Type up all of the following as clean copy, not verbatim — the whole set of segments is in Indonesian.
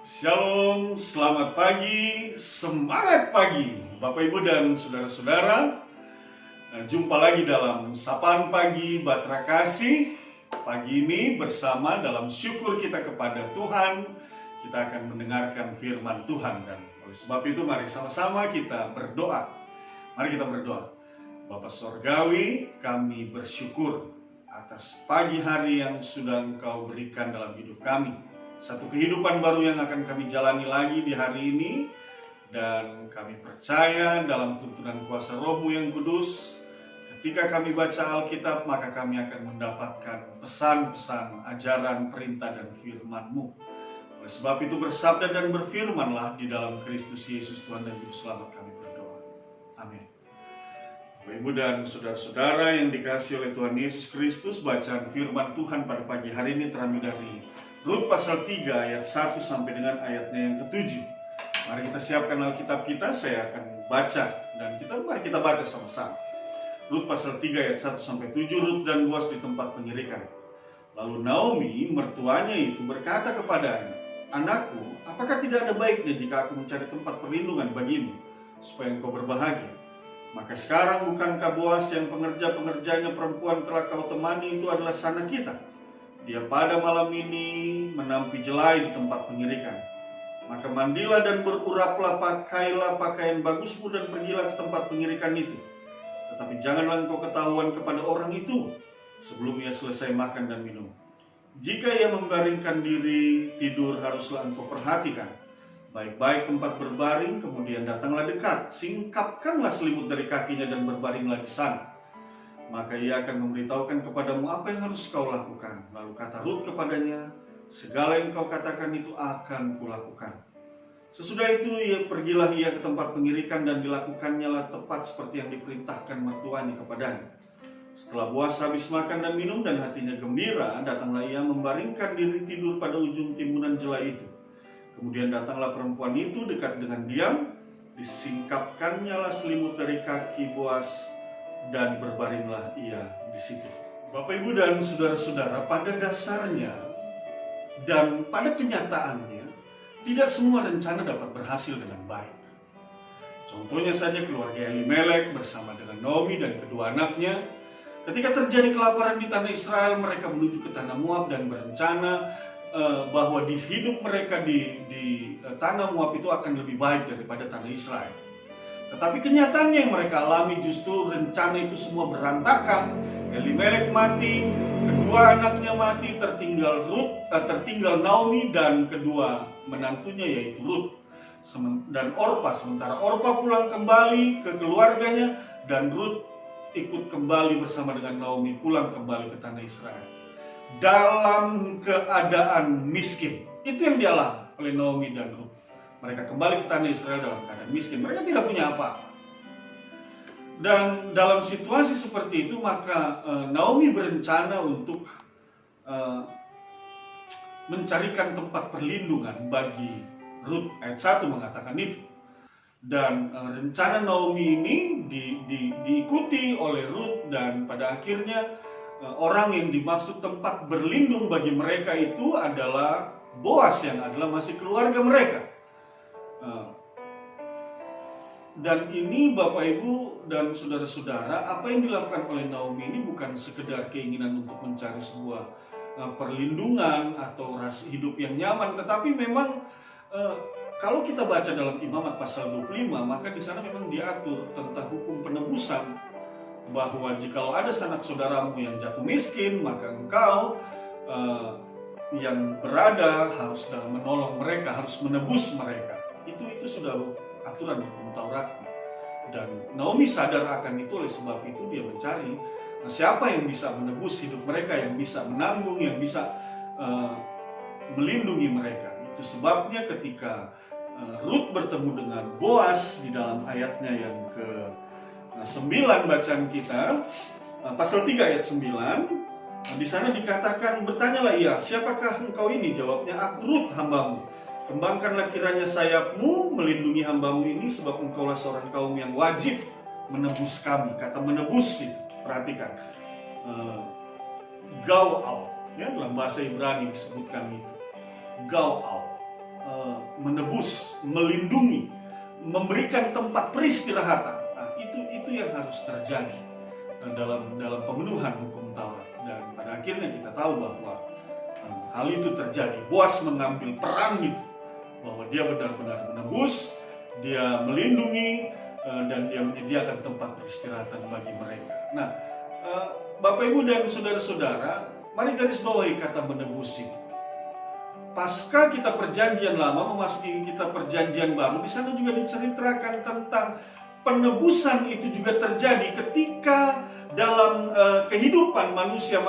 Shalom, selamat pagi, semangat pagi Bapak Ibu dan saudara-saudara. Jumpa lagi dalam Sapaan Pagi Batra Kasih. Pagi ini bersama dalam syukur kita kepada Tuhan, kita akan mendengarkan firman Tuhan. Dan oleh sebab itu mari sama-sama kita berdoa. Mari kita berdoa. Bapa Sorgawi, kami bersyukur atas pagi hari yang sudah Engkau berikan dalam hidup kami. Satu kehidupan baru yang akan kami jalani lagi di hari ini. Dan kami percaya dalam tuntunan kuasa Roh-Mu yang kudus, ketika kami baca Alkitab, maka kami akan mendapatkan pesan-pesan, ajaran, perintah, dan firman-Mu. Oleh sebab itu bersabda dan berfirmanlah di dalam Kristus Yesus Tuhan dan Juru Selamat kami berdoa. Amin. Bapak Ibu dan saudara-saudara yang dikasihi oleh Tuhan Yesus Kristus, bacaan firman Tuhan pada pagi hari ini terambil dari Rut pasal 3 ayat 1 sampai dengan ayatnya yang ke-7. Mari kita siapkan Alkitab kita, saya akan baca dan mari kita baca sama-sama. Rut pasal 3 ayat 1 sampai 7, Rut dan Boas di tempat penyirikan. Lalu Naomi, mertuanya itu berkata kepadanya, "Anakku, apakah tidak ada baiknya jika aku mencari tempat perlindungan bagimu, supaya engkau berbahagia? Maka sekarang bukankah Boas yang pengerja-pengerjanya perempuan telah kau temani itu adalah sanak kita? Dia pada malam ini menampi jelai di tempat pengirikan. Maka mandilah dan beruraplah, pakailah pakaian bagusmu dan pergilah ke tempat pengirikan itu. Tetapi janganlah engkau ketahuan kepada orang itu sebelum ia selesai makan dan minum. Jika ia membaringkan diri tidur, haruslah engkau perhatikan baik-baik tempat berbaring, kemudian datanglah dekat, singkapkanlah selimut dari kakinya dan berbaringlah di sana. Maka ia akan memberitahukan kepadamu apa yang harus kau lakukan." Lalu kata Rut kepadanya, "Segala yang kau katakan itu akan kulakukan." Sesudah itu pergilah ia ke tempat pengirikan dan dilakukannya lah tepat seperti yang diperintahkan mertuanya kepadanya. Setelah Boas habis makan dan minum dan hatinya gembira, datanglah ia membaringkan diri tidur pada ujung timbunan jelai itu. Kemudian datanglah perempuan itu dekat dengan diam, disingkapkannya lah selimut dari kaki Boas, dan berbaringlah ia di situ. Bapak, Ibu, dan saudara-saudara, pada dasarnya dan pada kenyataannya, tidak semua rencana dapat berhasil dengan baik. Contohnya saja keluarga Elimelek bersama dengan Naomi dan kedua anaknya. Ketika terjadi kelaparan di tanah Israel, mereka menuju ke tanah Moab dan berencana bahwa di hidup mereka di tanah Moab itu akan lebih baik daripada tanah Israel. Tetapi kenyataannya yang mereka alami justru rencana itu semua berantakan. Elimelek mati, kedua anaknya mati, tertinggal Naomi dan kedua menantunya yaitu Rut dan Orpa. Sementara Orpa pulang kembali ke keluarganya dan Rut ikut kembali bersama dengan Naomi pulang kembali ke tanah Israel dalam keadaan miskin. Itu yang dialami oleh Naomi dan Rut. Mereka kembali ke tanah Israel dalam keadaan miskin. Mereka tidak punya apa-apa. Dan dalam situasi seperti itu, maka Naomi berencana untuk mencarikan tempat perlindungan bagi Rut. Ayat 1 mengatakan itu. Dan rencana Naomi ini diikuti oleh Rut, dan pada akhirnya orang yang dimaksud tempat berlindung bagi mereka itu adalah Boas yang adalah masih keluarga mereka. Dan ini Bapak, Ibu, dan saudara-saudara, apa yang dilakukan oleh Naomi ini bukan sekedar keinginan untuk mencari sebuah perlindungan atau rasa hidup yang nyaman, tetapi memang kalau kita baca dalam Imamat pasal 25, maka di sana memang diatur tentang hukum penebusan, bahwa jikalau ada sanak saudaramu yang jatuh miskin, maka engkau yang berada harus dalam menolong mereka, harus menebus mereka. Itu sudah aturan hukum Taurat. Dan Naomi sadar akan itu, oleh sebab itu dia mencari siapa yang bisa menebus hidup mereka, yang bisa menanggung, yang bisa melindungi mereka. Itu sebabnya ketika Rut bertemu dengan Boas di dalam ayatnya yang ke-9 bacaan kita, pasal 3 ayat 9, di sana dikatakan, "Bertanyalah ia, siapakah engkau ini?" Jawabnya, "Aku Rut, hambamu. Kembangkanlah kiranya sayapmu melindungi hambamu ini, sebab engkaulah seorang kaum yang wajib menebus kami." Kata menebus itu, perhatikan, gau'al, ya, dalam bahasa Ibrani disebutkan itu, gau'al. menebus, melindungi, memberikan tempat peristirahatan. Nah, itu yang harus terjadi dalam pemenuhan hukum Taurat. Dan pada akhirnya kita tahu bahwa hal itu terjadi. Boas mengambil peran itu, bahwa dia benar-benar menebus, dia melindungi, dan dia menyediakan tempat peristirahatan bagi mereka. Nah, Bapak Ibu dan saudara-saudara, mari garis bawahi kata menebus itu. Pasca kita perjanjian lama memasuki kita perjanjian baru, di sana juga diceritakan tentang penebusan itu juga terjadi ketika dalam kehidupan manusia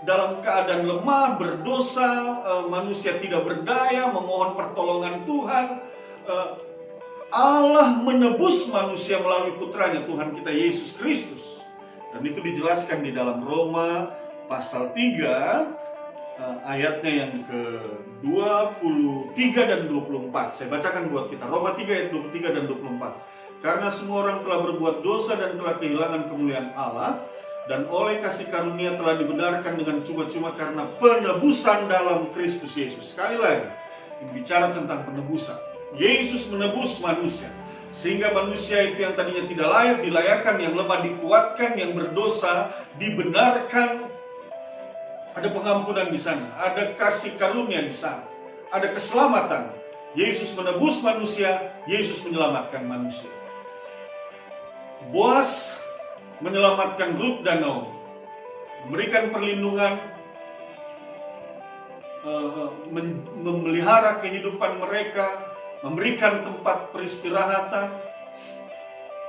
dalam keadaan lemah, berdosa, manusia tidak berdaya, memohon pertolongan Tuhan. Allah menebus manusia melalui putranya Tuhan kita Yesus Kristus. Dan itu dijelaskan di dalam Roma pasal 3 ayatnya yang ke-23 dan 24. Saya bacakan buat kita. Roma 3 ayat 23 dan 24. Karena semua orang telah berbuat dosa dan telah kehilangan kemuliaan Allah, dan oleh kasih karunia telah dibenarkan dengan cuma-cuma karena penebusan dalam Kristus Yesus. Sekali lagi, ini bicara tentang penebusan. Yesus menebus manusia, sehingga manusia itu yang tadinya tidak layak dilayakkan, yang lemah dikuatkan, yang berdosa dibenarkan. Ada pengampunan di sana, ada kasih karunia di sana, ada keselamatan. Yesus menebus manusia, Yesus menyelamatkan manusia. Boas menyelamatkan Rut dan Naomi, memberikan perlindungan, memelihara kehidupan mereka, memberikan tempat peristirahatan.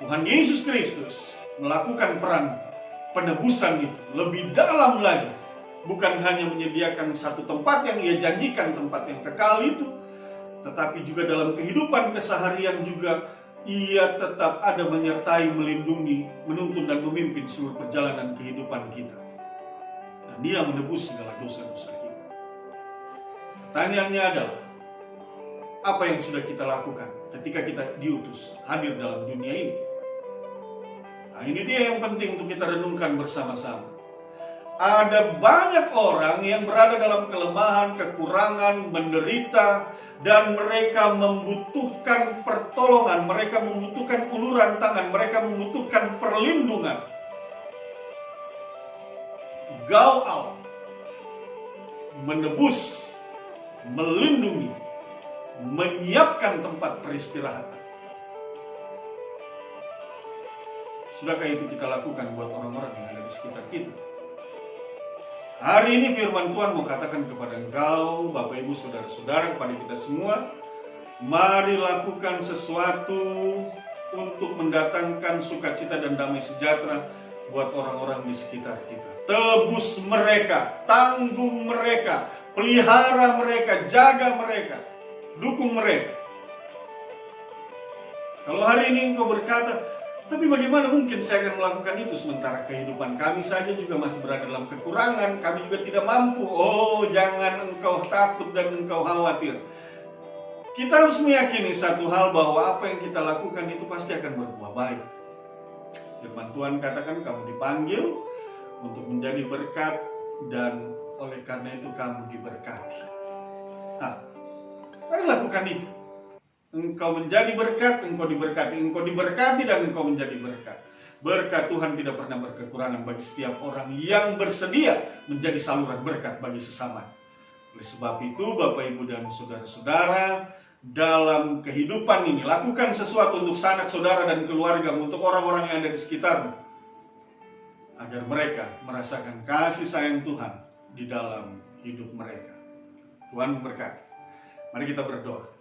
Tuhan Yesus Kristus melakukan peran penebusan itu lebih dalam lagi. Bukan hanya menyediakan satu tempat yang ia janjikan, tempat yang kekal itu, tetapi juga dalam kehidupan keseharian juga ia tetap ada menyertai, melindungi, menuntun dan memimpin seluruh perjalanan kehidupan kita. Dan dia menebus segala dosa-dosa kita. Pertanyaannya adalah, apa yang sudah kita lakukan ketika kita diutus hadir dalam dunia ini? Nah, ini dia yang penting untuk kita renungkan bersama-sama. Ada banyak orang yang berada dalam kelemahan, kekurangan, menderita, dan mereka membutuhkan pertolongan, mereka membutuhkan uluran tangan, mereka membutuhkan perlindungan. Go out, menebus, melindungi, menyiapkan tempat peristirahatan. Sudahkah itu kita lakukan buat orang-orang yang ada di sekitar kita? Hari ini firman Tuhan mau katakan kepada engkau, Bapak Ibu Saudara-saudara, kepada kita semua, mari lakukan sesuatu untuk mendatangkan sukacita dan damai sejahtera buat orang-orang di sekitar kita. Tebus mereka, tanggung mereka, pelihara mereka, jaga mereka, dukung mereka. Kalau hari ini engkau berkata, tapi bagaimana mungkin saya akan melakukan itu sementara kehidupan kami saja juga masih berada dalam kekurangan, kami juga tidak mampu. Oh, jangan engkau takut dan engkau khawatir. Kita harus meyakini satu hal, bahwa apa yang kita lakukan itu pasti akan berbuah baik. Firman Tuhan katakan kamu dipanggil untuk menjadi berkat, dan oleh karena itu kamu diberkati. Nah, mari lakukan itu. Engkau menjadi berkat, engkau diberkati dan engkau menjadi berkat. Berkat Tuhan tidak pernah berkekurangan bagi setiap orang yang bersedia menjadi saluran berkat bagi sesama. Oleh sebab itu, Bapak Ibu dan saudara-saudara, dalam kehidupan ini lakukan sesuatu untuk sanak saudara dan keluarga, untuk orang-orang yang ada di sekitarmu, agar mereka merasakan kasih sayang Tuhan di dalam hidup mereka. Tuhan memberkati. Mari kita berdoa.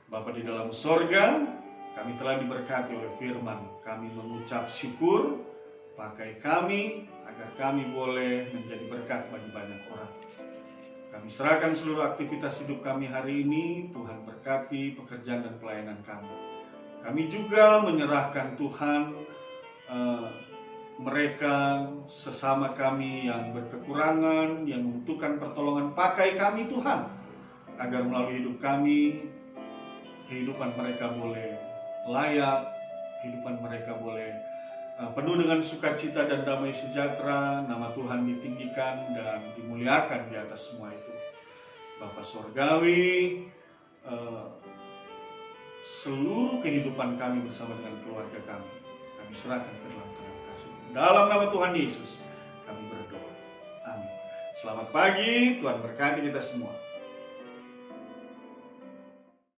Bapa di dalam sorga, kami telah diberkati oleh firman. Kami mengucap syukur, pakai kami agar kami boleh menjadi berkat bagi banyak orang. Kami serahkan seluruh aktivitas hidup kami hari ini. Tuhan berkati pekerjaan dan pelayanan kami. Kami juga menyerahkan Tuhan mereka sesama kami yang berkekurangan, yang membutuhkan pertolongan. Pakai kami Tuhan, agar melalui hidup kami, kehidupan mereka boleh layak, kehidupan mereka boleh penuh dengan sukacita dan damai sejahtera, nama Tuhan ditinggikan dan dimuliakan di atas semua itu. Bapa Surgawi, eh, seluruh kehidupan kami bersama dengan keluarga kami. Kami serahkan ke dalam tangan kasih. Dalam nama Tuhan Yesus kami berdoa. Amin. Selamat pagi, Tuhan berkati kita semua.